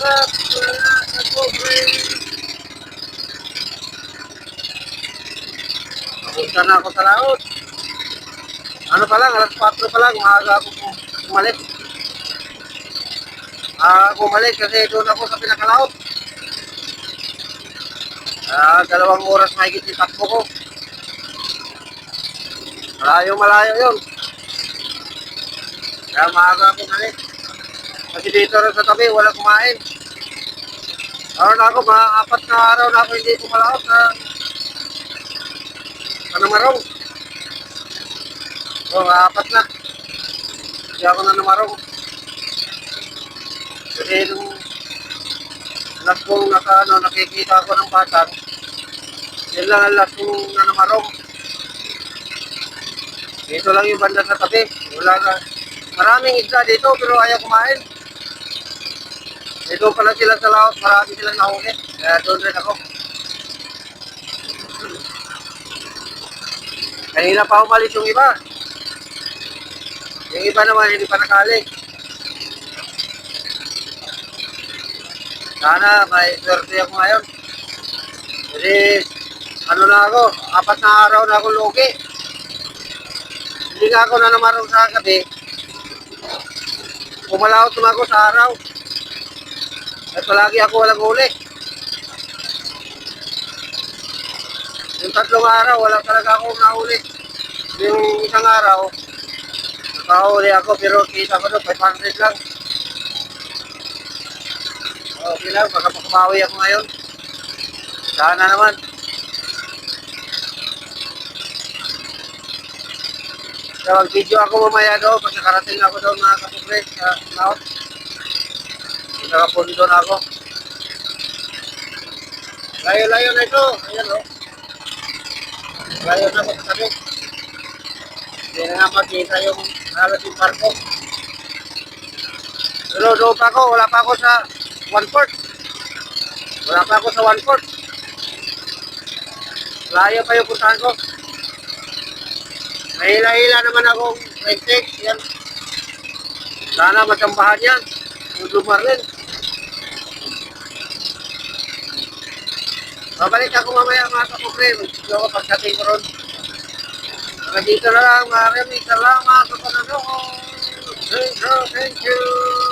up, mga kapobre? Papunta na ako sa laot. Ano pa lang, alas 4 pa lang, maaga ako bumalik. Bumalik kasi doon ako sa pinakalaot. 2 oras mahigit yung takbo ko. Malayo yun. Kaya maaga ako bumalik. Kasi dito rin sa tabi, wala kumain. Araw na ako, mga 4 na araw na ako hindi pumalaot sa namarong. So, 4 na. Hindi ako na namarong. Kasi nung last kong nakikita ako ng batang, yun lang ang last kong na namarong. Dito lang yung banda sa tabi. Wala na. Maraming isda dito pero ayaw kumain. Dito pala sila sa laot, marami silang nahuli. Kaya doon rin ako. Kanina pa umalis yung iba. Yung iba naman hindi pa nakali. Sana may swerte ako ngayon. Kasi ano na ako, 4 na araw na ako lugi. Hindi nga ako na namarong sa gabi. Pumalaot naman ako sa araw. At palagi ako walang huli. Yung 3 araw, wala talaga akong nahuli. Yung isang araw, nakahuli ako pero kita ko doon, 500 lang. Okay lang, baka makabawi ako ngayon. Sana naman. So, mag-video ako mamaya doon pag nakarating ako doon mga kapobre sa laot. Nakapunin doon ako. Layo-layo na ito. Ayan o. Layo na ako sa tabi. Hindi na nga makita yung halos yung barko. Pero doon pa ako, wala pa ako sa 1/4. Wala pa ako sa 1/4. Layo pa yung puntahan ko. Mahila-hila naman akong rentek. Yan. Sana matsambahan yan. Yung lumarlin. Babalik ako mamaya mga kapobre. Magsiglo ako pagdating ko ron. Dito na lang. Maraming salamat sa panonood. Thank you.